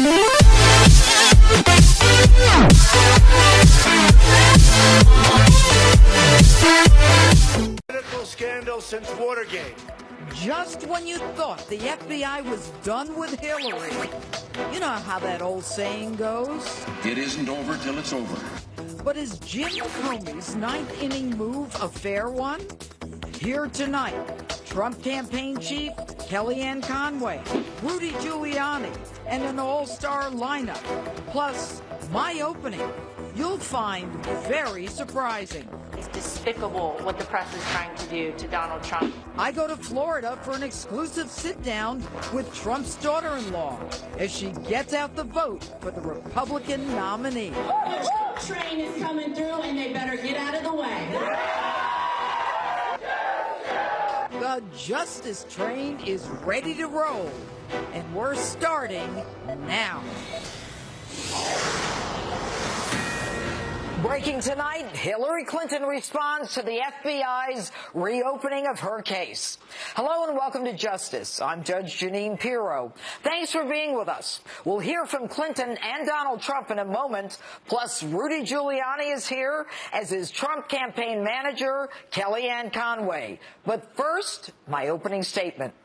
Political scandal since Watergate. Just when you thought the FBI was done with Hillary. You know how that old saying goes? It isn't over till it's over. But is Jim Comey's ninth inning move a fair one? Here tonight, Trump campaign chief Kellyanne Conway, Rudy Giuliani, and an all-star lineup. Plus, my opening, you'll find very surprising. It's despicable what the press is trying to do to Donald Trump. I go to Florida for an exclusive sit-down with Trump's daughter-in-law as she gets out the vote for the Republican nominee. The Trump train is coming through, and they better get out of the way. The justice train is ready to roll, and we're starting now. Breaking tonight, Hillary Clinton responds to the FBI's reopening of her case. Hello and welcome to Justice. I'm Judge Jeanine Pirro. Thanks for being with us. We'll hear from Clinton and Donald Trump in a moment. Plus, Rudy Giuliani is here, as is Trump campaign manager Kellyanne Conway. But first, my opening statement.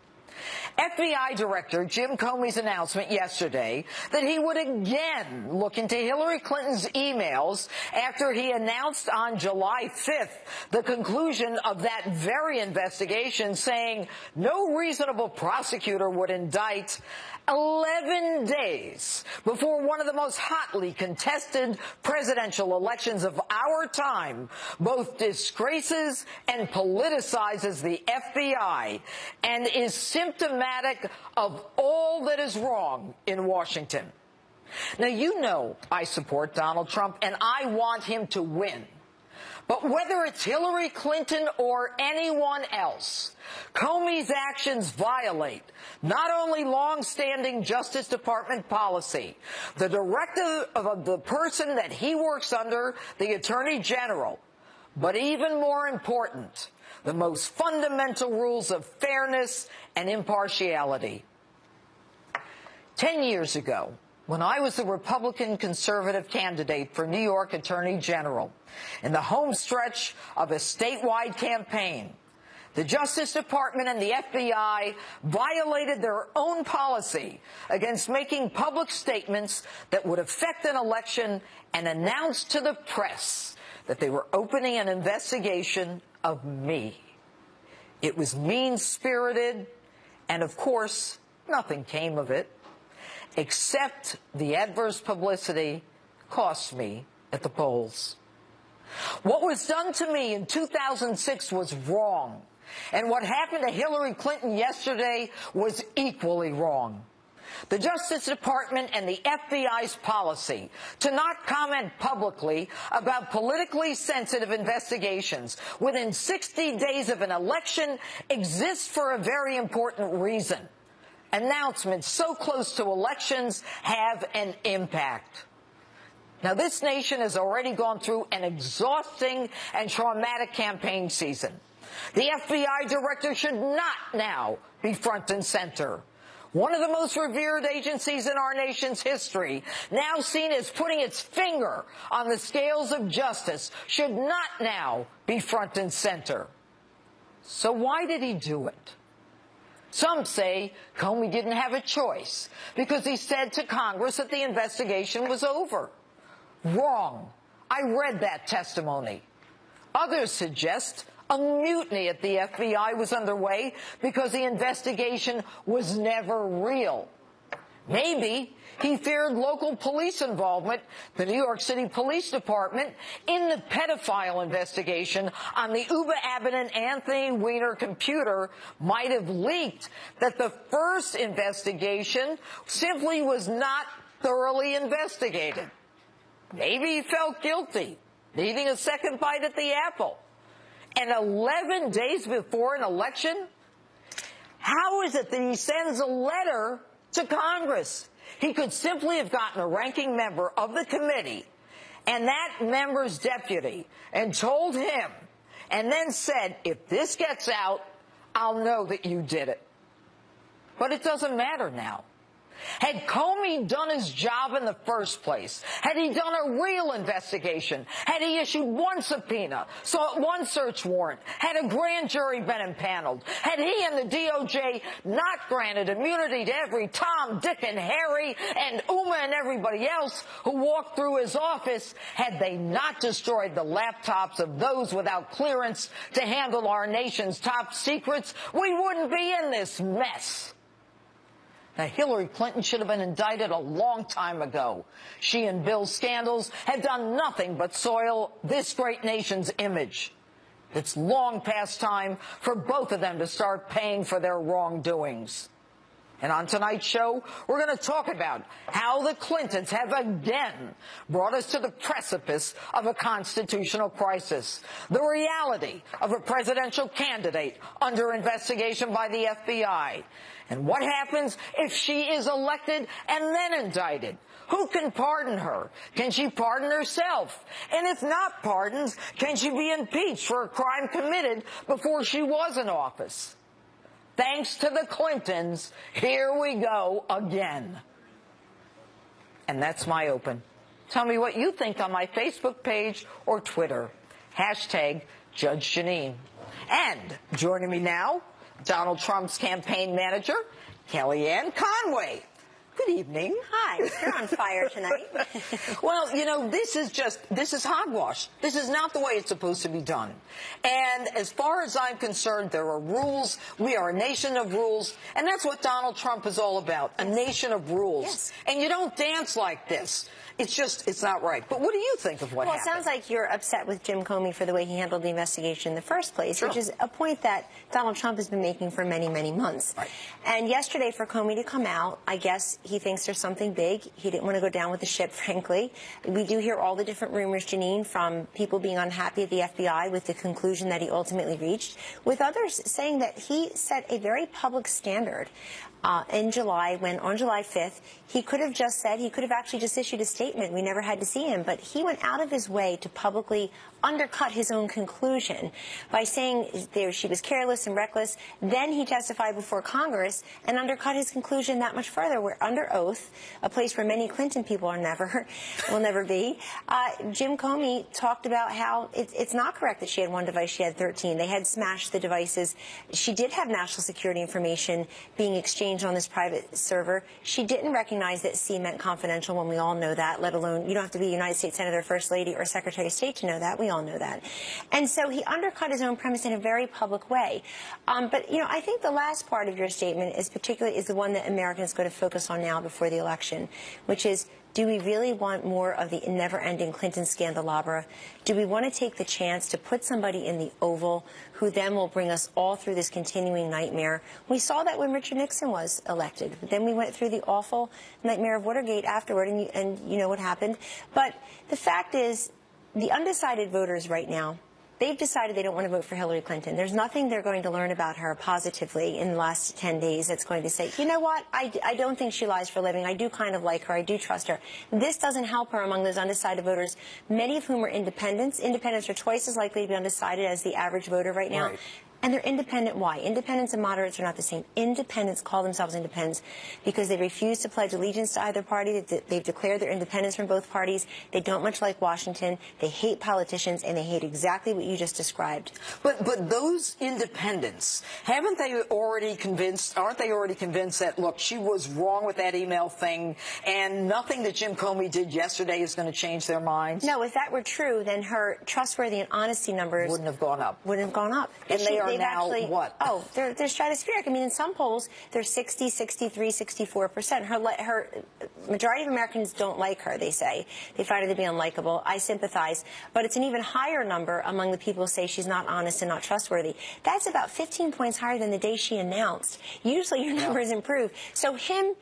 FBI Director Jim Comey's announcement yesterday that he would again look into Hillary Clinton's emails after he announced on July 5th the conclusion of that very investigation, saying no reasonable prosecutor would indict 11 days before one of the most hotly contested presidential elections of our time both disgraces and politicizes the FBI and is symptomatic of all that is wrong in Washington. Now, you know I support Donald Trump and I want him to win. But whether it's Hillary Clinton or anyone else, Comey's actions violate not only long-standing Justice Department policy, the directive of the person that he works under, the Attorney General, but even more important, the most fundamental rules of fairness and impartiality. 10 years ago, when I was the Republican conservative candidate for New York Attorney General, in the home stretch of a statewide campaign, the Justice Department and the FBI violated their own policy against making public statements that would affect an election and announced to the press that they were opening an investigation of me. It was mean-spirited, and of course, nothing came of it, except the adverse publicity cost me at the polls. What was done to me in 2006 was wrong, and what happened to Hillary Clinton yesterday was equally wrong. The Justice Department and the FBI's policy to not comment publicly about politically sensitive investigations within 60 days of an election exists for a very important reason. Announcements so close to elections have an impact. Now, this nation has already gone through an exhausting and traumatic campaign season. The FBI director should not now be front and center. One of the most revered agencies in our nation's history, now seen as putting its finger on the scales of justice, should not now be front and center. So why did he do it? Some say Comey didn't have a choice because he said to Congress that the investigation was over. Wrong. I read that testimony. Others suggest a mutiny at the FBI was underway because the investigation was never real. Maybe he feared local police involvement, the New York City Police Department, in the pedophile investigation on the Uber Abbott and Anthony Weiner computer might have leaked that the first investigation simply was not thoroughly investigated. Maybe he felt guilty, needing a second bite at the apple. And 11 days before an election? How is it that he sends a letter to Congress? He could simply have gotten a ranking member of the committee and that member's deputy and told him and then said, if this gets out, I'll know that you did it. But it doesn't matter now. Had Comey done his job in the first place? Had he done a real investigation? Had he issued one subpoena, sought one search warrant? Had a grand jury been impaneled? Had he and the DOJ not granted immunity to every Tom, Dick, and Harry, and Uma and everybody else who walked through his office? Had they not destroyed the laptops of those without clearance to handle our nation's top secrets, we wouldn't be in this mess. Now, Hillary Clinton should have been indicted a long time ago. She and Bill's scandals have done nothing but soil this great nation's image. It's long past time for both of them to start paying for their wrongdoings. And on tonight's show, we're going to talk about how the Clintons have again brought us to the precipice of a constitutional crisis, the reality of a presidential candidate under investigation by the FBI, and what happens if she is elected and then indicted. Who can pardon her? Can she pardon herself? And if not pardoned, can she be impeached for a crime committed before she was in office? Thanks to the Clintons, here we go again. And that's my open. Tell me what you think on my Facebook page or Twitter. Hashtag Judge Jeanine. And joining me now, Donald Trump's campaign manager, Kellyanne Conway. Good evening. Hi. You're on fire tonight. Well, you know, this is hogwash. This is not the way it's supposed to be done. And as far as I'm concerned, there are rules. We are a nation of rules. And that's what Donald Trump is all about, a nation of rules. Yes. And you don't dance like this. It's not right. But what do you think of what happened? Well, it sounds like you're upset with Jim Comey for the way he handled the investigation in the first place, Sure. which is a point that Donald Trump has been making for many, many months. Right. And yesterday, for Comey to come out, I guess he thinks there's something big. He didn't want to go down with the ship, frankly. We do hear all the different rumors, Jeanine, from people being unhappy at the FBI with the conclusion that he ultimately reached, with others saying that he set a very public standard in July, when on July 5th, he could have just said, he could have actually just issued a statement. We never had to see him. But he went out of his way to publicly undercut his own conclusion by saying she was careless and reckless. Then he testified before Congress and undercut his conclusion that much further. We're under oath, a place where many Clinton people will never be. Jim Comey talked about how it's not correct that she had one device, she had 13. They had smashed the devices. She did have national security information being exchanged on this private server. She didn't recognize that C meant confidential when we all know that, let alone, you don't have to be a United States Senator, First Lady, or Secretary of State to know that. We all know that. And so he undercut his own premise in a very public way. But, you know, I think the last part of your statement is the one that Americans are going to focus on now before the election, which is, do we really want more of the never-ending Clinton scandalabra? Do we want to take the chance to put somebody in the Oval who then will bring us all through this continuing nightmare? We saw that when Richard Nixon was elected. Then we went through the awful nightmare of Watergate afterward, and you know what happened. But the fact is, the undecided voters right now, they've decided they don't want to vote for Hillary Clinton. There's nothing they're going to learn about her positively in the last 10 days that's going to say, you know what, I don't think she lies for a living. I do kind of like her. I do trust her. This doesn't help her among those undecided voters, many of whom are independents. Independents are twice as likely to be undecided as the average voter right now. Right. And they're independent. Why? Independents and moderates are not the same. Independents call themselves independents because they refuse to pledge allegiance to either party. They've declared their independence from both parties. They don't much like Washington. They hate politicians, and they hate exactly what you just described. But those independents, aren't they already convinced that, look, she was wrong with that email thing, and nothing that Jim Comey did yesterday is going to change their minds? No, if that were true, then her trustworthy and honesty numbers wouldn't have gone up. And they are now actually, what? Oh, they're stratospheric. I mean, in some polls, they're 60, 63, 64%. Her majority of Americans don't like her, they say. They find her to be unlikable. I sympathize. But it's an even higher number among the people who say she's not honest and not trustworthy. That's about 15 points higher than the day she announced. Usually your numbers improve. So Jim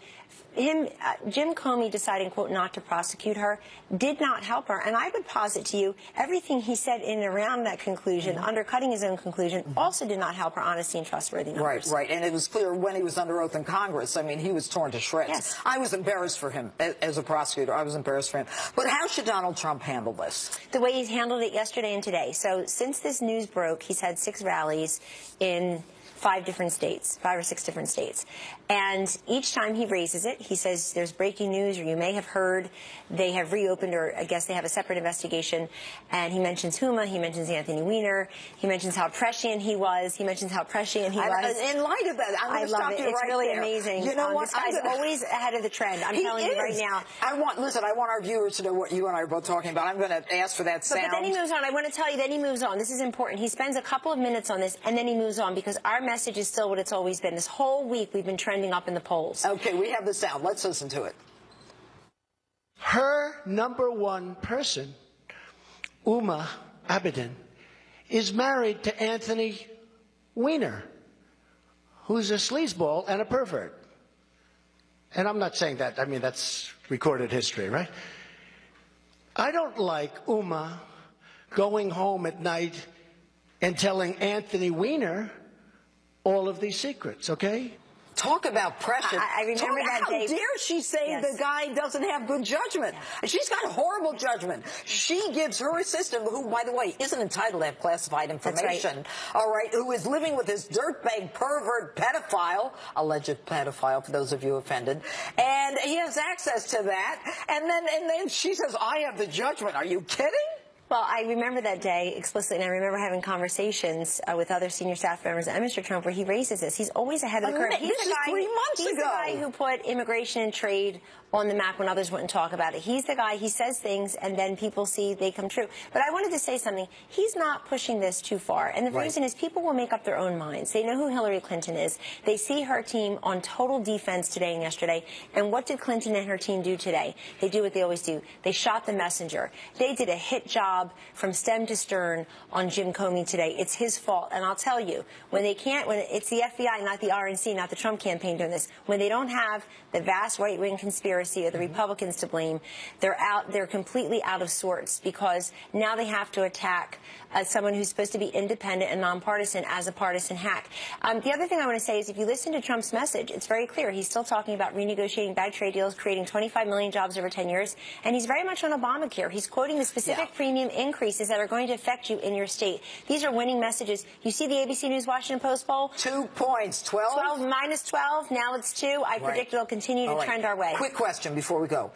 Comey deciding, quote, not to prosecute her did not help her. And I would posit to you, everything he said in and around that conclusion, undercutting his own conclusion, also did not help her honesty and trustworthy numbers. Right. And it was clear when he was under oath in Congress. I mean, he was torn to shreds. Yes. I was embarrassed for him as a prosecutor. I was embarrassed for him. But how should Donald Trump handle this? The way he's handled it yesterday and today. So since this news broke, he's had 6 rallies in 5 or 6 different states. And each time he raises it, he says there's breaking news, or you may have heard they have reopened, or I guess they have a separate investigation. And he mentions Huma, he mentions Anthony Weiner, he mentions how prescient he was, he mentions how prescient he was. In light of that, I'm going to stop you right there. It's really amazing. You know what? This guy's always ahead of the trend. I'm telling you right now. I want our viewers to know what you and I are both talking about. I'm going to ask for that sound. But then he moves on. I want to tell you, then he moves on. This is important. He spends a couple of minutes on this, and then he moves on, because our message is still what it's always been. This whole week we've been trending up in the polls. Okay, we have the sound. Let's listen to it. Her number one person, Uma Abedin, is married to Anthony Weiner, who's a sleazeball and a pervert. And I'm not saying that. I mean, that's recorded history, right? I don't like Uma going home at night and telling Anthony Weiner all of these secrets, okay? Talk about pressure. I remember that day. How dare she say the guy doesn't have good judgment? Yeah. She's got horrible judgment. She gives her assistant, who, by the way, isn't entitled to have classified information, right. All right, who is living with this dirtbag, pervert, pedophile, alleged pedophile, for those of you offended, and he has access to that, and then she says, I have the judgment. Are you kidding? Well, I remember that day explicitly, and I remember having conversations with other senior staff members and Mr. Trump where he raises this. He's always ahead of the curve. This is 3 months ago. He's the guy who put immigration and trade on the map when others wouldn't talk about it. He's the guy, he says things, and then people see they come true. But I wanted to say something. He's not pushing this too far. And the reason is people will make up their own minds. They know who Hillary Clinton is. They see her team on total defense today and yesterday. And what did Clinton and her team do today? They do what they always do. They shot the messenger. They did a hit job from stem to stern on Jim Comey today. It's his fault. And I'll tell you, when it's the FBI, not the RNC, not the Trump campaign doing this, when they don't have the vast right-wing conspiracy or the Republicans to blame, they're completely out of sorts, because now they have to attack someone who's supposed to be independent and nonpartisan as a partisan hack. The other thing I want to say is, if you listen to Trump's message, it's very clear. He's still talking about renegotiating bad trade deals, creating 25 million jobs over 10 years, and he's very much on Obamacare. He's quoting the specific premium increases that are going to affect you in your state. These are winning messages. You see the ABC News Washington Post poll? 2 points, 12? 12 minus 12, now it's 2. I predict it'll continue to trend our way. Quick question before we go.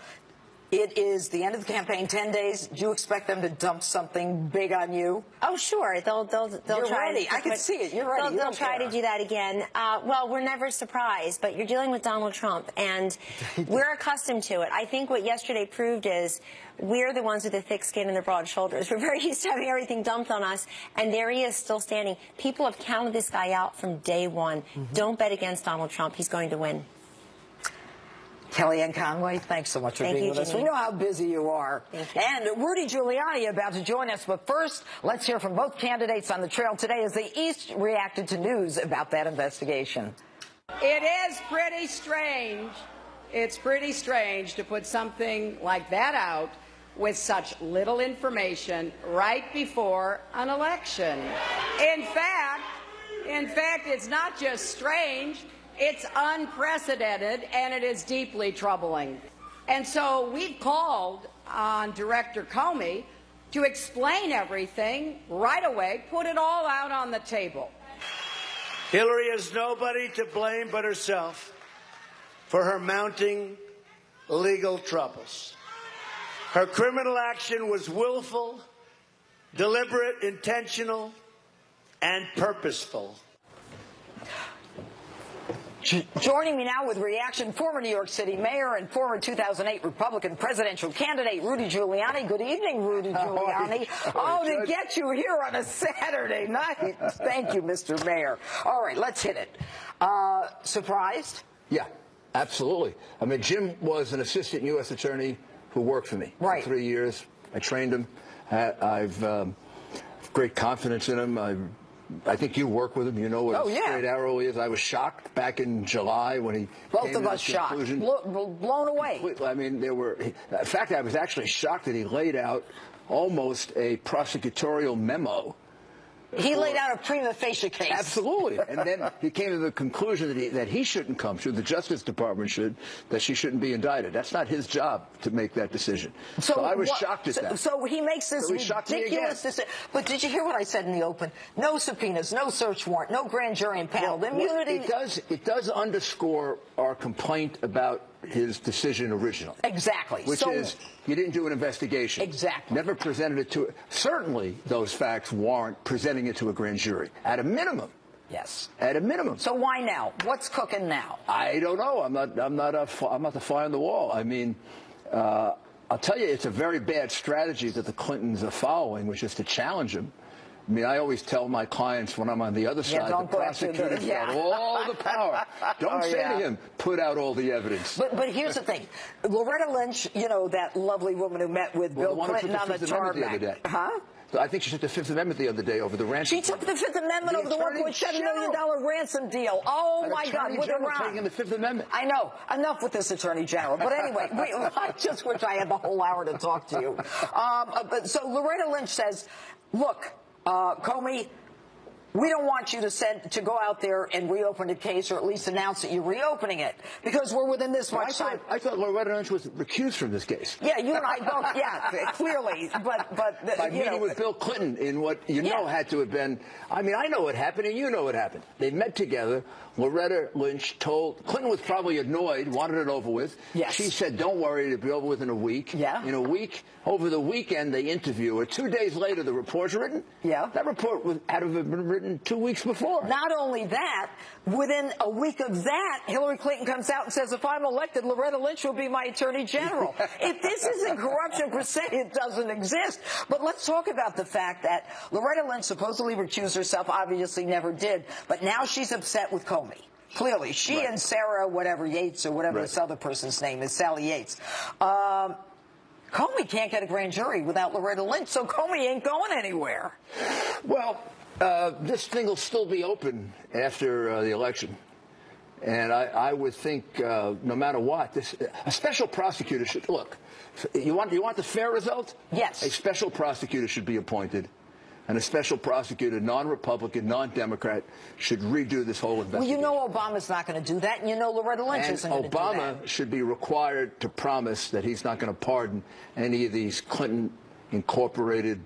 It is the end of the campaign, 10 days. Do you expect them to dump something big on you? Oh, sure. They'll You're try. Ready. I can see it. You're ready. They'll try to do that again. Well, we're never surprised, but you're dealing with Donald Trump, and we're accustomed to it. I think what yesterday proved is we're the ones with the thick skin and the broad shoulders. We're very used to having everything dumped on us, and there he is still standing. People have counted this guy out from day one. Don't bet against Donald Trump. He's going to win. Kellyanne, Conway, thanks so much for being with us. We know how busy you are. And Rudy Giuliani about to join us. But first, let's hear from both candidates on the trail today as they each reacted to news about that investigation. It is pretty strange. It's pretty strange to put something like that out with such little information right before an election. In fact, it's not just strange. It's unprecedented, and it is deeply troubling. And so we've called on Director Comey to explain everything right away, put it all out on the table. Hillary has nobody to blame but herself for her mounting legal troubles. Her criminal action was willful, deliberate, intentional, and purposeful. Joining me now with reaction, former New York City mayor and former 2008 Republican presidential candidate Rudy Giuliani. Good evening, Rudy Giuliani. To get you here on a Saturday night. Thank you, Mr. Mayor. All right, let's hit it. Surprised? Yeah, absolutely. I mean, Jim was an assistant U.S. attorney who worked for me for 3 years. I trained him. I've great confidence in him. I think you work with him. You know what a straight arrow is. I was shocked back in July when he both of us shocked, blown away. I mean, in fact, I was actually shocked that he laid out almost a prosecutorial memo He laid out a prima facie case. Absolutely. And then he came to the conclusion that he shouldn't come to, the Justice Department should, that she shouldn't be indicted. That's not his job to make that decision. So I was shocked at that. So he makes this ridiculous decision. But did you hear what I said in the open? No subpoenas, no search warrant, no grand jury impaneled. Immunity. It does underscore our complaint about his decision originally. Exactly. Which is, you didn't do an investigation. Exactly. Never presented it to, certainly those facts warrant presenting it to a grand jury, at a minimum. Yes. At a minimum. So why now? What's cooking now? I don't know. I'm not the fly on the wall. I mean, I'll tell you, it's a very bad strategy that the Clintons are following, which is to challenge him. I mean, I always tell my clients when I'm on the other side, the prosecutor's got all the power. Don't say to him, put out all the evidence. But here's the thing. Loretta Lynch, you know, that lovely woman who met with Bill Clinton on the tarmac. Huh? I think she took the Fifth Amendment the other day over the ransom. She took the Fifth Amendment over the $1.7 million ransom deal. Oh, my God. With Iran. Taking the Fifth Amendment. I know. Enough with this Attorney General. But anyway, I just wish I had the whole hour to talk to you. So Loretta Lynch says, look, Comey, we don't want you to go out there and reopen the case, or at least announce that you're reopening it, because we're within this much time. I thought Loretta Lynch was recused from this case. Yeah, you and I both. Yeah, clearly. But by meeting with Bill Clinton in what had to have been. I mean, I know what happened, and you know what happened. They met together. Loretta Lynch told Clinton was probably annoyed, wanted it over with. Yes. She said, "Don't worry, it'll be over with in a week." Yeah. In a week, over the weekend, they interview her. 2 days later, the report's written. Yeah. That report had to have been written 2 weeks before. Not only that, within a week of that, Hillary Clinton comes out and says, if I'm elected, Loretta Lynch will be my Attorney General. If this isn't corruption per se, it doesn't exist. But let's talk about the fact that Loretta Lynch supposedly recused herself, obviously never did, but now she's upset with Comey. Clearly, she and Sarah, whatever, Yates, or whatever this other person's name is, Sally Yates. Comey can't get a grand jury without Loretta Lynch, so Comey ain't going anywhere. Well, this thing will still be open after the election. And I would think, no matter what, a special prosecutor should, look, you want the fair result? Yes. A special prosecutor should be appointed. And a special prosecutor, non-Republican, non-Democrat, should redo this whole investigation. Well, you know Obama's not going to do that, and you know Loretta Lynch isn't going to do that. Obama should be required to promise that he's not going to pardon any of these Clinton Incorporated.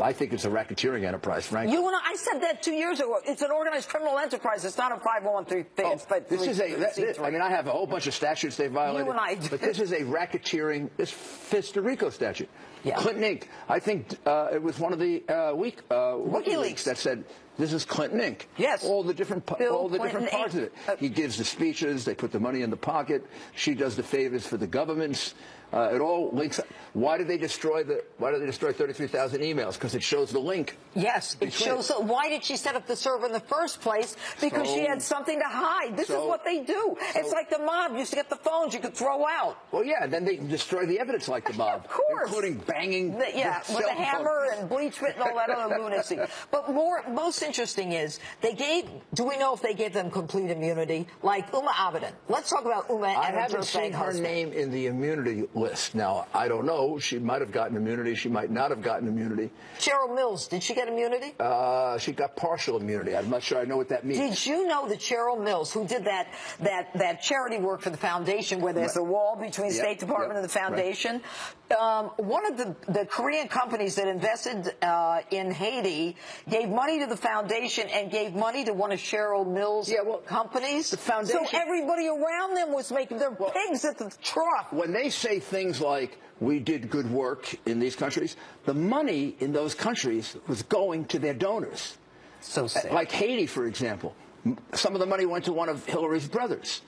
I think it's a racketeering enterprise, frankly. I said that 2 years ago. It's an organized criminal enterprise. It's not a 501(c)(3). I mean, I have a whole bunch of statutes they violated. You and I do. But this is a racketeering. This fits the RICO statute. Yeah. Clinton Inc. I think it was one of the WikiLeaks that said this is Clinton Inc. Yes. All the different parts of it. He gives the speeches. They put the money in the pocket. She does the favors for the governments. It all links. Why did they destroy 33,000 emails? Because it shows the link. Yes, it shows. Why did she set up the server in the first place? Because she had something to hide. This is what they do. It's like the mob used to get the phones you could throw out. Well, yeah, then they destroy the evidence like the mob. Of course. Including banging with a hammer and bleachment and all that other lunacy. But most interesting is, do we know if they gave them complete immunity? Like Uma Abedin. Let's talk about Uma and her I haven't seen her name in the immunity list. Now, I don't know. She might have gotten immunity. She might not have gotten immunity. Cheryl Mills, did she get immunity? She got partial immunity. I'm not sure I know what that means. Did you know that Cheryl Mills, who did that charity work for the foundation where there's a wall between State Department and the foundation, one of the Korean companies that invested in Haiti gave money to the foundation and gave money to one of Cheryl Mills' companies? The foundation. So everybody around them was making their pigs at the trough. When they say things like, we did good work in these countries, the money in those countries was going to their donors. So sad. Like Haiti, for example. Some of the money went to one of Hillary's brothers.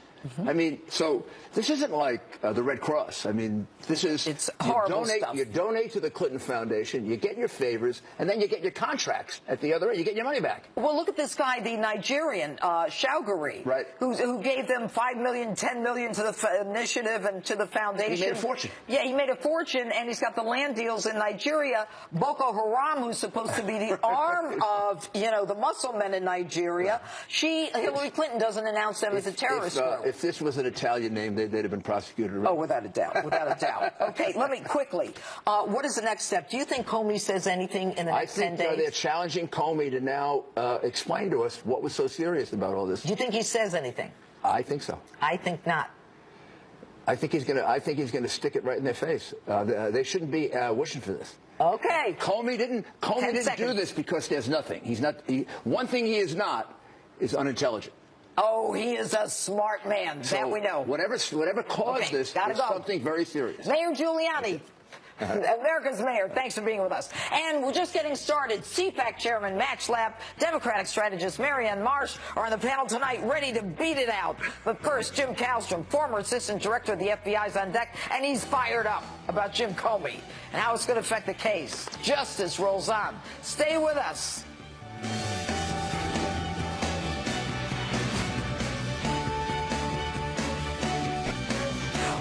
I mean, so this isn't like the Red Cross. I mean, it's horrible stuff. You donate to the Clinton Foundation, you get your favors, and then you get your contracts at the other end. You get your money back. Well, look at this guy, the Nigerian, Shaugari, who gave them $5 million, $10 million to the initiative and to the foundation. He made a fortune. Yeah, he made a fortune, and he's got the land deals in Nigeria. Boko Haram, who's supposed to be the arm of, the muscle men in Nigeria, Hillary Clinton doesn't announce them as a terrorist group. if this was an Italian name, they'd have been prosecuted already. Oh, without a doubt, without a doubt. Okay, let me quickly. What is the next step? Do you think Comey says anything in the next 10 days? I think they're challenging Comey to now explain to us what was so serious about all this. Do you think he says anything? I think so. I think not. I think he's gonna stick it right in their face. They shouldn't be wishing for this. Okay. Comey didn't do this because there's nothing. One thing he is not is unintelligent. Oh, he is a smart man. So that we know. Whatever caused this is something very serious. Mayor Giuliani. America's mayor, thanks for being with us. And we're just getting started. CPAC chairman Matt Schlapp, Democratic strategist Marianne Marsh are on the panel tonight ready to beat it out. But first, Jim Kallstrom, former assistant director of the FBI, is on deck, and he's fired up about Jim Comey and how it's going to affect the case. Justice rolls on. Stay with us.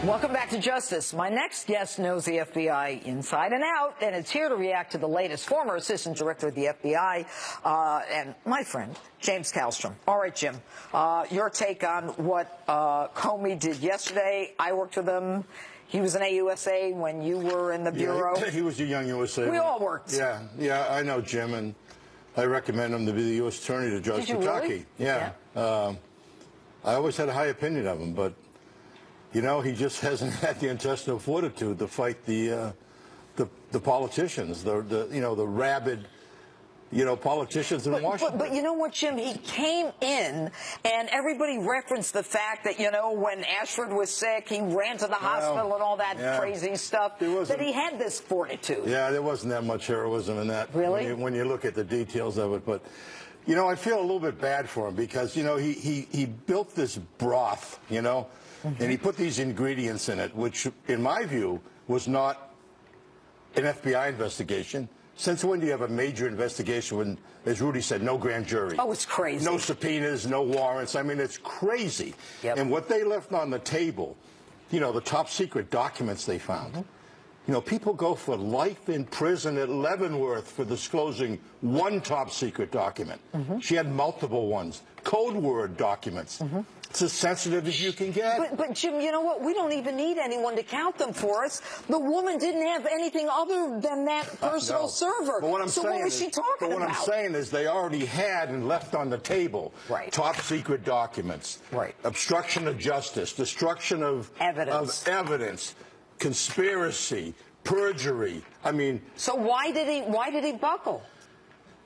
Welcome back to Justice. My next guest knows the FBI inside and out, and it's here to react to the latest. Former assistant director of the FBI and my friend, James Kallstrom. All right, Jim, your take on what Comey did yesterday. I worked with him. He was an AUSA when you were in the Bureau. He was a young USA. We all worked. Yeah, I know Jim, and I recommend him to be the U.S. Attorney to Judge Kentucky. Really? Yeah. I always had a high opinion of him, but you know, he just hasn't had the intestinal fortitude to fight the politicians, the rabid, politicians in Washington. But you know what, Jim? He came in, and everybody referenced the fact that, when Ashford was sick, he ran to the hospital and all that crazy stuff, that he had this fortitude. Yeah, there wasn't that much heroism in that. Really? When you look at the details of it. But, I feel a little bit bad for him because, he built this broth, and he put these ingredients in it, which, in my view, was not an FBI investigation. Since when do you have a major investigation when, as Rudy said, no grand jury? Oh, it's crazy. No subpoenas, no warrants. I mean, it's crazy. Yep. And what they left on the table, the top secret documents they found. People go for life in prison at Leavenworth for disclosing one top secret document. She had multiple ones. Code word documents. It's as sensitive as you can get. But Jim, you know what? We don't even need anyone to count them for us. The woman didn't have anything other than that personal server. But what I'm so saying what was she talking about? But what I'm saying is they already had and left on the table top secret documents, obstruction of justice, destruction of evidence, conspiracy, perjury. I mean, so why did he buckle?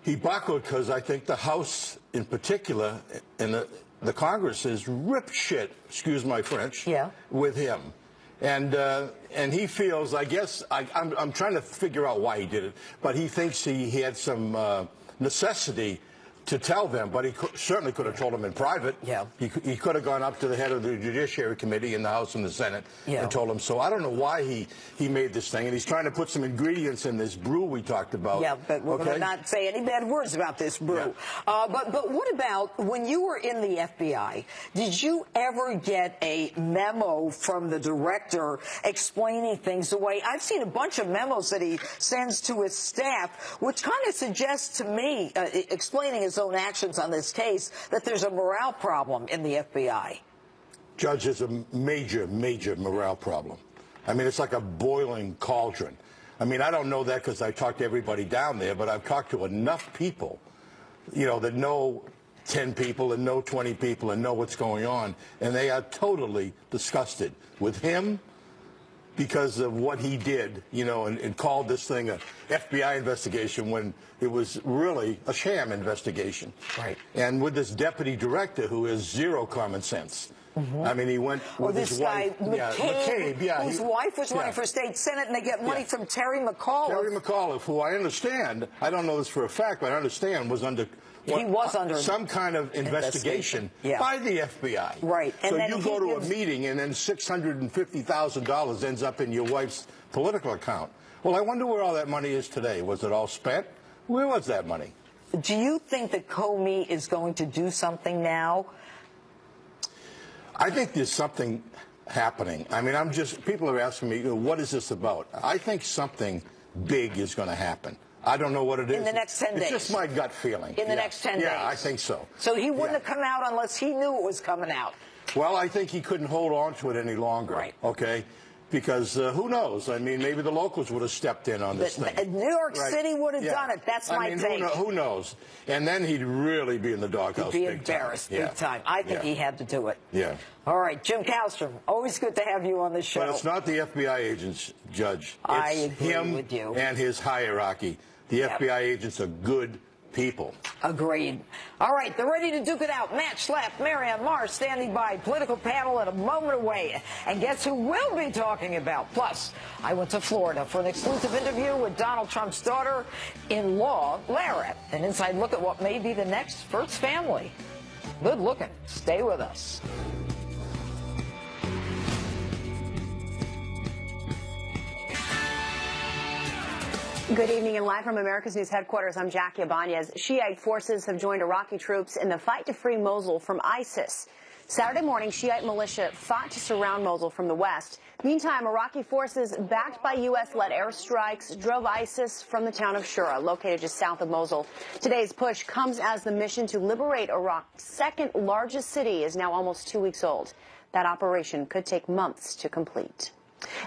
He buckled because I think the House, in particular, and the Congress is rip shit, excuse my French, with him. And he feels, I guess, I'm trying to figure out why he did it, but he thinks he had some necessity to tell them, but he certainly could have told them in private. Yeah. He could have gone up to the head of the Judiciary Committee in the House and the Senate and told them. So I don't know why he made this thing, and he's trying to put some ingredients in this brew we talked about. Yeah, but we're going to not say any bad words about this brew. Yeah. But what about when you were in the FBI, did you ever get a memo from the director explaining things away? I've seen a bunch of memos that he sends to his staff, which kind of suggests to me, explaining his own actions on this case, that there's a morale problem in the FBI. Judge, there's a major, major morale problem. I mean, it's like a boiling cauldron. I mean, I don't know that because I talked to everybody down there, but I've talked to enough people, that know 10 people and know 20 people and know what's going on, and they are totally disgusted with him because of what he did, and called this thing a FBI investigation when it was really a sham investigation. Right. And with this deputy director who has zero common sense. I mean, he went with this his guy, wife, McCabe, whose wife was running for state senate, and they get money from Terry McAuliffe. Terry McAuliffe, who I understand, I don't know this for a fact, but I understand was under some kind of investigation by the FBI. Right. And so you go to a meeting and then $650,000 ends up in your wife's political account. Well, I wonder where all that money is today. Was it all spent? Where was that money? Do you think that Comey is going to do something now? I think there's something happening. I mean, people are asking me, what is this about? I think something big is going to happen. I don't know what it is. In the next 10 days? It's just my gut feeling. In the next 10 days? Yeah, I think so. So he wouldn't have come out unless he knew it was coming out? Well, I think he couldn't hold on to it any longer. Right. Okay. Because who knows? I mean, maybe the locals would have stepped in on this thing. New York City would have done it. That's my take. Who knows? And then he'd really be in the doghouse. He'd be embarrassed big time. I think he had to do it. Yeah. All right, Jim Kallstrom, always good to have you on the show. But it's not the FBI agents, Judge. I It's agree him with you. and his hierarchy. The FBI agents are good people. Agreed. All right, they're ready to duke it out. Matt Schlapp, Marianne Marr standing by. Political panel in a moment away. And guess who we'll be talking about? Plus, I went to Florida for an exclusive interview with Donald Trump's daughter-in-law, Lara. An inside look at what may be the next first family. Good looking. Stay with us. Good evening and live from America's News headquarters, I'm Jackie Ibanez. Shiite forces have joined Iraqi troops in the fight to free Mosul from ISIS. Saturday morning, Shiite militia fought to surround Mosul from the west. Meantime, Iraqi forces, backed by U.S.-led airstrikes, drove ISIS from the town of Shura, located just south of Mosul. Today's push comes as the mission to liberate Iraq's second largest city is now almost 2 weeks old. That operation could take months to complete.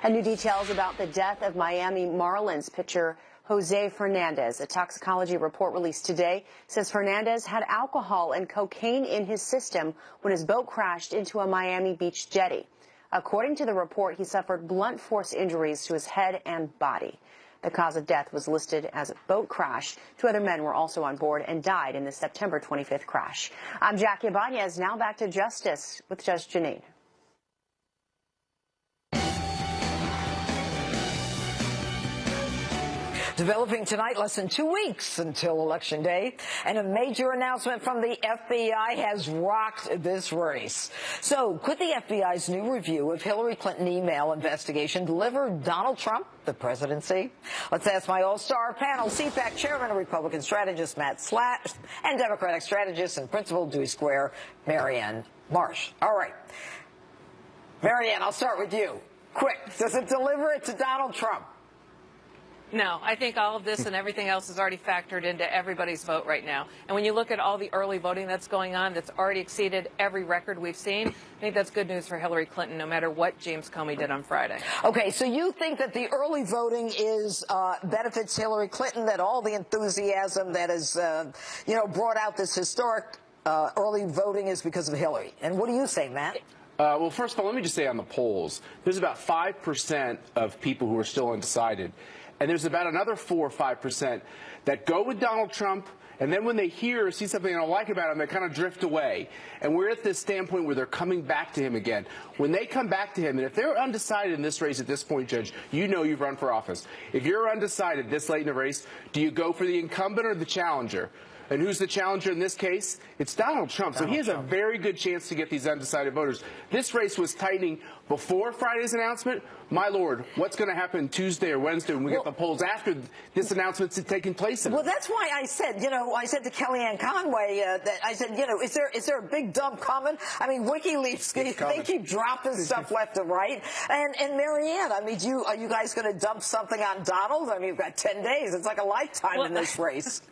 And new details about the death of Miami Marlins pitcher Jose Fernandez. A toxicology report released today says Fernandez had alcohol and cocaine in his system when his boat crashed into a Miami Beach jetty. According to the report, he suffered blunt force injuries to his head and body. The cause of death was listed as a boat crash. 2 other men were also on board and died in the September 25th crash. I'm Jackie Ibanez. Now back to Justice with Judge Jeanine. Developing tonight, less than 2 weeks until Election Day, and a major announcement from the FBI has rocked this race. So, could the FBI's new review of Hillary Clinton email investigation deliver Donald Trump the presidency? Let's ask my all-star panel, CPAC Chairman and Republican strategist Matt Schlapp, and Democratic strategist and principal Dewey Square, Marianne Marsh. All right. Marianne, I'll start with you. Quick, does it deliver it to Donald Trump? No, I think all of this and everything else is already factored into everybody's vote right now. And when you look at all the early voting that's going on, that's already exceeded every record we've seen, I think that's good news for Hillary Clinton, no matter what James Comey did on Friday. Okay, so you think that the early voting is benefits Hillary Clinton, that all the enthusiasm that is, brought out this historic early voting is because of Hillary. And what do you say, Matt? Well, first of all, let me just say on the polls, there's about 5% of people who are still undecided. And there's about another 4 or 5% that go with Donald Trump, and then when they hear or see something they don't like about him, they kind of drift away. And we're at this standpoint where they're coming back to him again. When they come back to him, and if they're undecided in this race at this point, Judge, you know you've run for office. If you're undecided this late in the race, do you go for the incumbent or the challenger? And who's the challenger in this case? It's Donald Trump. So he has a very good chance to get these undecided voters. This race was tightening before Friday's announcement. My Lord, what's going to happen Tuesday or Wednesday when we get the polls after this announcement's taking place? Well, that's why I said, I said to Kellyanne Conway, that I said, is there a big dump coming? I mean, WikiLeaks, they keep dropping stuff left and right. And Marianne, I mean, are you guys going to dump something on Donald? I mean, you've got 10 days. It's like a lifetime in this race.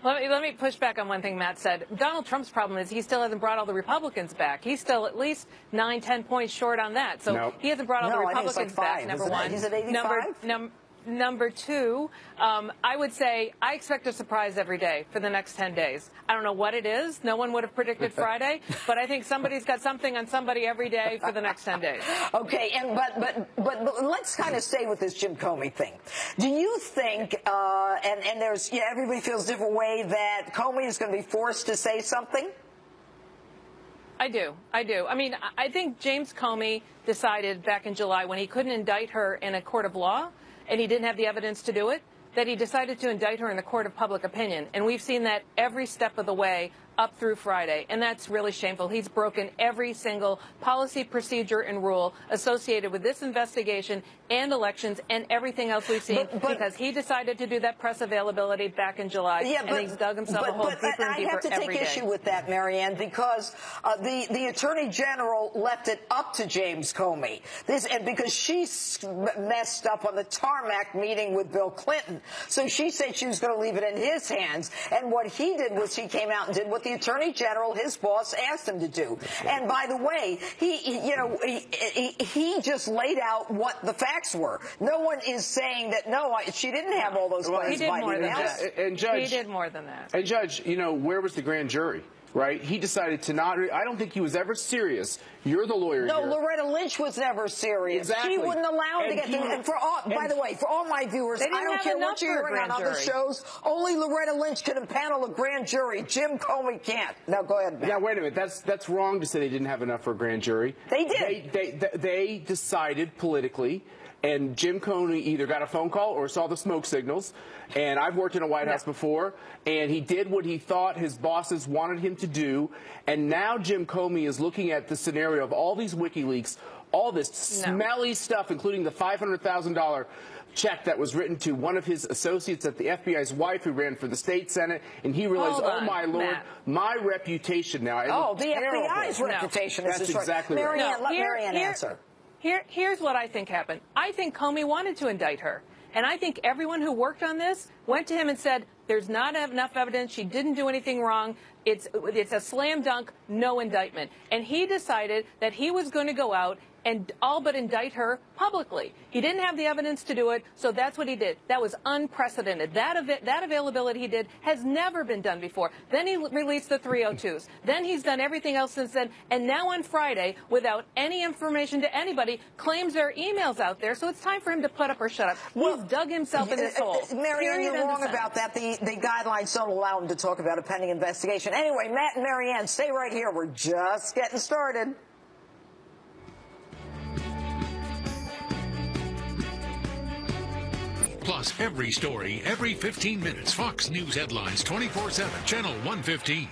Let me push back on one thing Matt said. Donald Trump's problem is he still hasn't brought all the Republicans back. He's still at least 9-10 points short on that. So he hasn't brought all the Republicans back, number one. He's at 85? Number two, I would say I expect a surprise every day for the next 10 days. I don't know what it is. No one would have predicted Friday, but I think somebody's got something on somebody every day for the next 10 days. Okay, and but let's kind of stay with this Jim Comey thing. Do you think, and there's, everybody feels a different way, that Comey is going to be forced to say something? I do. I mean, I think James Comey decided back in July when he couldn't indict her in a court of law, and he didn't have the evidence to do it, that he decided to indict her in the court of public opinion. And we've seen that every step of the way up through Friday, and that's really shameful. He's broken every single policy, procedure, and rule associated with this investigation and elections and everything else we've seen because he decided to do that press availability back in July, and he's dug himself a hole deeper and deeper every day. I have to take issue with that, Marianne, because the Attorney General left it up to James Comey. And because she messed up on the tarmac meeting with Bill Clinton. So she said she was going to leave it in his hands. And what he did was he came out and did what what the Attorney General, his boss, asked him to do. And by the way, he just laid out what the facts were. No one is saying that, no, she didn't have all those claims. He did more than that. And Judge, he did more than that. And Judge, where was the grand jury? Right? He decided to not. I don't think he was ever serious. You're the lawyer No, here. Loretta Lynch was never serious. Exactly. She wouldn't allow him to get through. And by the way, for all my viewers, I don't care what you're hearing on other shows. Only Loretta Lynch can impanel a grand jury. Jim Comey can't. Now go ahead, Matt. Yeah, wait a minute. That's wrong to say they didn't have enough for a grand jury. They did. They decided politically. And Jim Comey either got a phone call or saw the smoke signals. And I've worked in a White House before, and he did what he thought his bosses wanted him to do. And now Jim Comey is looking at the scenario of all these WikiLeaks, all this smelly stuff, including the $500,000 check that was written to one of his associates at the FBI's wife who ran for the state Senate, and he realized, oh my Lord, Matt. My reputation now. The FBI's reputation is destroyed. That's exactly right. Let Marianne answer. Here's what I think happened. I think Comey wanted to indict her. And I think everyone who worked on this went to him and said, there's not enough evidence. She didn't do anything wrong. It's a slam dunk, no indictment. And he decided that he was going to go out and all but indict her publicly. He didn't have the evidence to do it, so that's what he did. That was unprecedented. That availability he did has never been done before. Then he released the 302s. Then he's done everything else since then. And now on Friday, without any information to anybody, claims there are emails out there, so it's time for him to put up or shut up. He's dug himself in his hole. Marianne, you're wrong about that. The guidelines don't allow him to talk about a pending investigation. Anyway, Matt and Marianne, stay right here. We're just getting started. Plus, every story, every 15 minutes. Fox News headlines 24/7, Channel 115.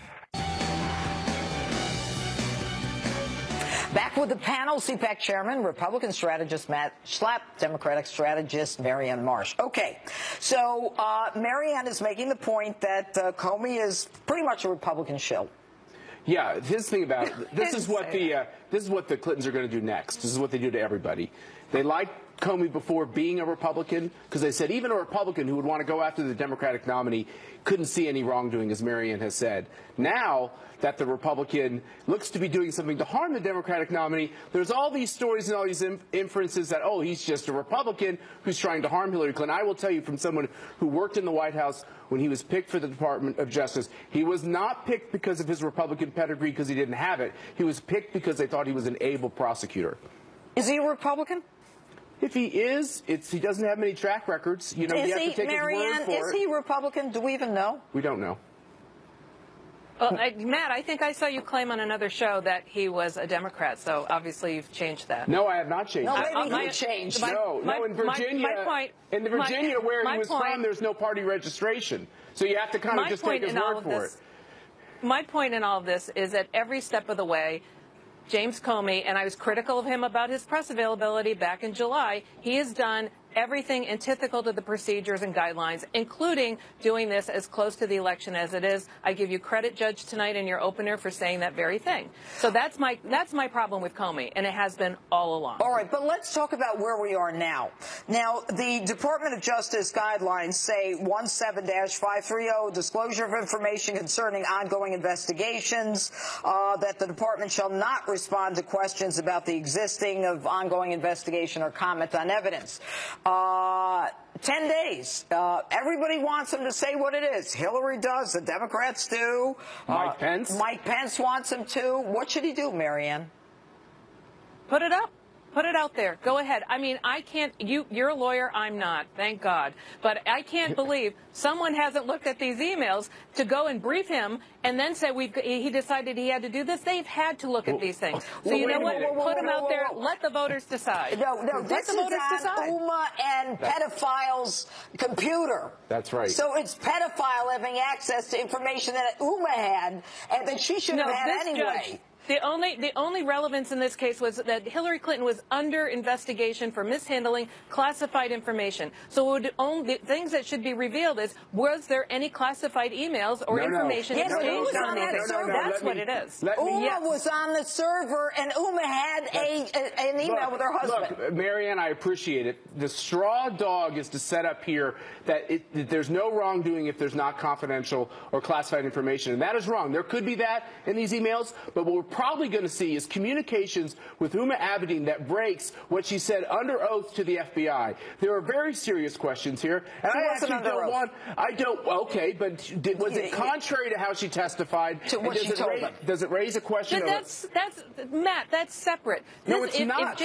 Back with the panel, CPAC Chairman, Republican strategist Matt Schlapp, Democratic strategist Marianne Marsh. Okay, so Marianne is making the point that Comey is pretty much a Republican shill. Yeah, his thing about it, this is what the Clintons are going to do next. This is what they do to everybody. They liked Comey before being a Republican because they said even a Republican who would want to go after the Democratic nominee couldn't see any wrongdoing, as Marianne has said. Now that the Republican looks to be doing something to harm the Democratic nominee, there's all these stories and all these inferences that, oh, he's just a Republican who's trying to harm Hillary Clinton. I will tell you from someone who worked in the White House when he was picked for the Department of Justice, he was not picked because of his Republican pedigree because he didn't have it. He was picked because they thought he was an able prosecutor. Is he a Republican? If he is, he doesn't have many track records. You have to take his word for it. Is he Republican? Do we even know? We don't know. Well, Matt, I think I saw you claim on another show that he was a Democrat, so obviously you've changed that. No, I have not changed that. No, maybe he changed. No, in Virginia, where he was from, there's no party registration. So you have to kind of just take his word for it. My point in all of this is that every step of the way, James Comey, and I was critical of him about his press availability back in July, he has done everything antithetical to the procedures and guidelines, including doing this as close to the election as it is. I give you credit, Judge, tonight in your opener for saying that very thing. So that's my problem with Comey, and it has been all along. All right, but let's talk about where we are now. Now, the Department of Justice guidelines say 17-530, disclosure of information concerning ongoing investigations, that the department shall not respond to questions about the existing of ongoing investigation or comment on evidence. 10 days. Everybody wants him to say what it is. Hillary does. The Democrats do. Mike Pence? Mike Pence wants him to. What should he do, Marianne? Put it up. Put it out there. Go ahead. I mean, I can't. You're a lawyer. I'm not. Thank God. But I can't believe someone hasn't looked at these emails to go and brief him and then say he decided he had to do this. They've had to look at these things. So you know what? Put them out there. Let the voters decide. No. This is on Uma and pedophiles' computer. That's right. So it's pedophile having access to information that Uma had and that she should have had anyway. The only relevance in this case was that Hillary Clinton was under investigation for mishandling classified information. So the things that should be revealed is, was there any classified emails or information exchanged on the server? That's what it is. Uma was on the server, and Uma had an email with her husband. Look, Marianne, I appreciate it. The straw dog is to set up here that there's no wrongdoing if there's not confidential or classified information, and that is wrong. There could be that in these emails, but what we're probably going to see is communications with Uma Abedin that breaks what she said under oath to the FBI. There are very serious questions here, and I actually don't want. Okay, but was it contrary to how she testified? To what she told them? Does it raise a question? But Matt, that's separate. No, it's not.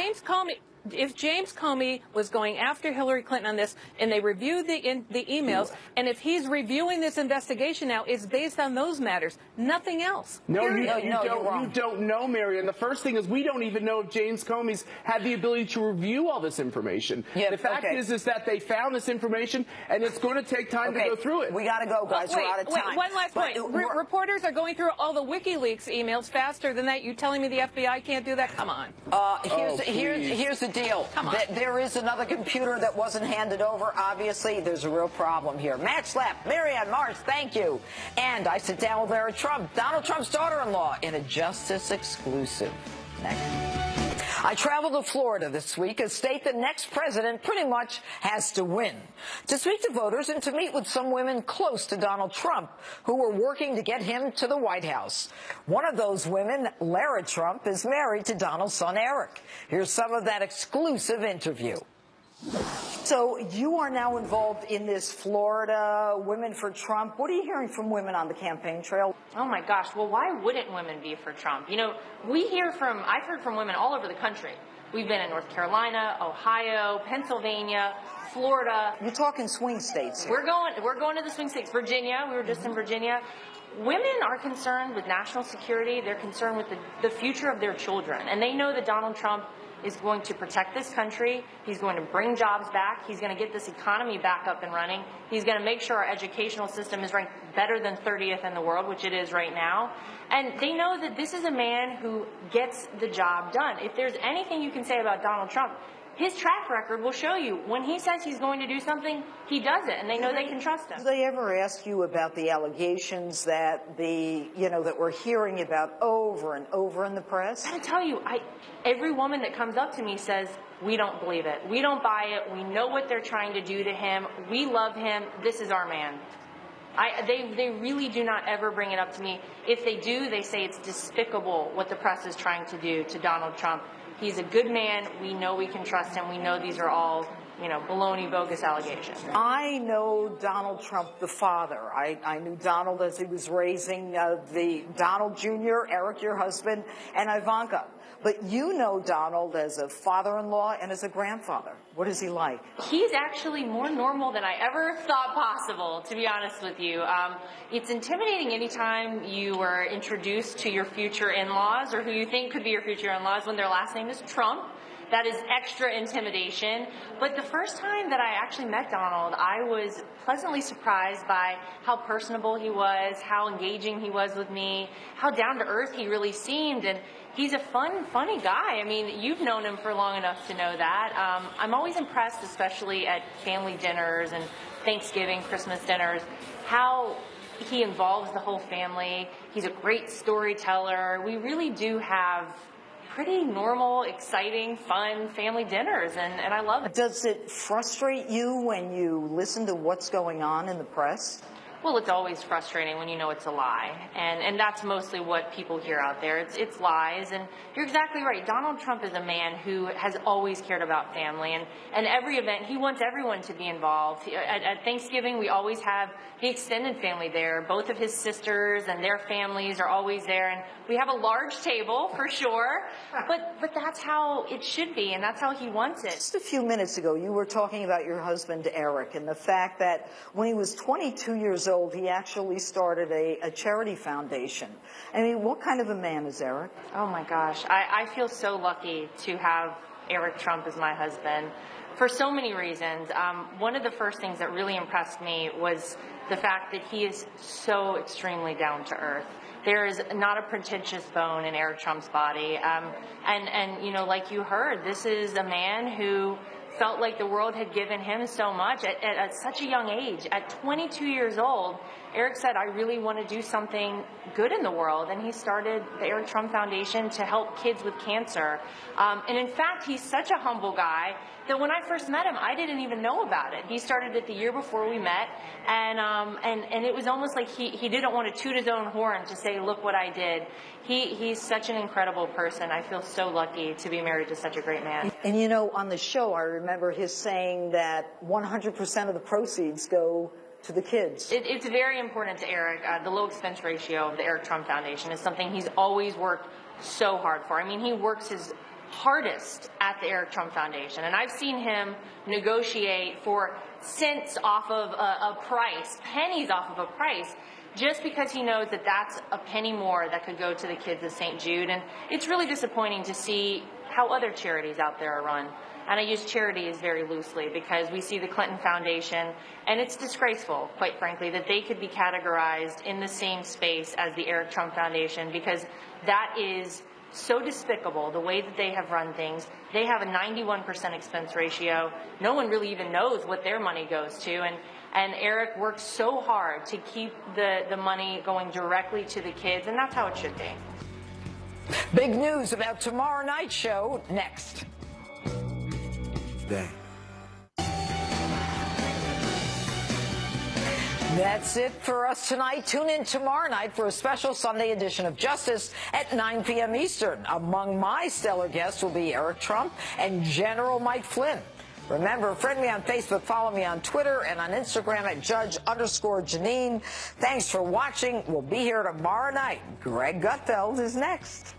If James Comey was going after Hillary Clinton on this, and they reviewed the emails, and if he's reviewing this investigation now, it's based on those matters, nothing else. No, you don't know, Marianne. The first thing is we don't even know if James Comey's had the ability to review all this information. Yeah, the fact is that they found this information, and it's going to take time to go through it. We got to go, guys. We're out of time. One last point. Reporters are going through all the WikiLeaks emails faster than that. You telling me the FBI can't do that? Come on. Here's the deal. There is another computer that wasn't handed over. Obviously, there's a real problem here. Matt Schlapp, Marianne Mars, thank you. And I sit down with Lara Trump, Donald Trump's daughter-in-law, in a Justice exclusive. Next. I traveled to Florida this week, a state the next president pretty much has to win, to speak to voters and to meet with some women close to Donald Trump who were working to get him to the White House. One of those women, Lara Trump, is married to Donald's son, Eric. Here's some of that exclusive interview. So you are now involved in this Florida Women for Trump. What are you hearing from women on the campaign trail? Oh my gosh, well, why wouldn't women be for Trump? You know, I've heard from women all over the country. We've been in North Carolina, Ohio, Pennsylvania, Florida. You're talking swing states here. We're going to the swing states. Virginia, we were just in Virginia. Women are concerned with national security. They're concerned with the future of their children. And they know that Donald Trump is going to protect this country. He's going to bring jobs back. He's going to get this economy back up and running. He's going to make sure our educational system is ranked better than 30th in the world, which it is right now. And they know that this is a man who gets the job done. If there's anything you can say about Donald Trump, his track record will show you when he says he's going to do something, he does it, and they know they can trust him. Do they ever ask you about the allegations that that we're hearing about over and over in the press? I gotta tell you, every woman that comes up to me says, we don't believe it. We don't buy it. We know what they're trying to do to him. We love him. This is our man. They really do not ever bring it up to me. If they do, they say it's despicable what the press is trying to do to Donald Trump. He's a good man. We know we can trust him. We know these are all, baloney, bogus allegations. I know Donald Trump, the father. I knew Donald as he was raising the Donald Jr., Eric, your husband, and Ivanka. But you know Donald as a father-in-law and as a grandfather. What is he like? He's actually more normal than I ever thought possible, to be honest with you. It's intimidating anytime you are introduced to your future in-laws or who you think could be your future in-laws when their last name is Trump. That is extra intimidation. But the first time that I actually met Donald, I was pleasantly surprised by how personable he was, how engaging he was with me, how down to earth he really seemed. And he's a funny guy. I mean, you've known him for long enough to know that. I'm always impressed, especially at family dinners and Thanksgiving, Christmas dinners, how he involves the whole family. He's a great storyteller. We really do have pretty normal, exciting, fun family dinners, and I love it. Does it frustrate you when you listen to what's going on in the press? Well, it's always frustrating when you know it's a lie, and that's mostly what people hear out there. It's lies, and you're exactly right. Donald Trump is a man who has always cared about family, and every event, he wants everyone to be involved. At Thanksgiving, we always have the extended family there. Both of his sisters and their families are always there, and we have a large table, for sure, but that's how it should be, and that's how he wants it. Just a few minutes ago, you were talking about your husband, Eric, and the fact that when he was 22 years old, he actually started a charity foundation. I mean, what kind of a man is Eric? Oh, my gosh. I feel so lucky to have Eric Trump as my husband. for so many reasons. One of the first things that really impressed me was the fact that he is so extremely down to earth. There is not a pretentious bone in Eric Trump's body. And you know, like you heard, this is a man who felt like the world had given him so much at such a young age. At 22 years old, Eric said, I really want to do something good in the world. And he started the Eric Trump Foundation to help kids with cancer. And in fact, he's such a humble guy that when I first met him, I didn't even know about it. He started it the year before we met. And it was almost like he didn't want to toot his own horn to say, look what I did. He's such an incredible person. I feel so lucky to be married to such a great man. And you know, on the show, I remember his saying that 100% of the proceeds go to the kids. It's very important to Eric. The low expense ratio of the Eric Trump Foundation is something he's always worked so hard for. I mean, he works his hardest at the Eric Trump Foundation, and I've seen him negotiate for cents off of a price, pennies off of a price, just because he knows that that's a penny more that could go to the kids of St. Jude. And it's really disappointing to see how other charities out there are run. And I use charities very loosely because we see the Clinton Foundation, and it's disgraceful, quite frankly, that they could be categorized in the same space as the Eric Trump Foundation, because that is so despicable, the way that they have run things. They have a 91% expense ratio. No one really even knows what their money goes to. And Eric works so hard to keep the money going directly to the kids, and that's how it should be. Big news about tomorrow night's show next. Day. That's it for us tonight. Tune in tomorrow night for a special Sunday edition of Justice at 9 p.m. Eastern. Among my stellar guests will be Eric Trump and General Mike Flynn. Remember, friend me on Facebook, follow me on Twitter and on Instagram at Judge_Jeanine. Thanks for watching. We'll be here tomorrow night. Greg Gutfeld is next.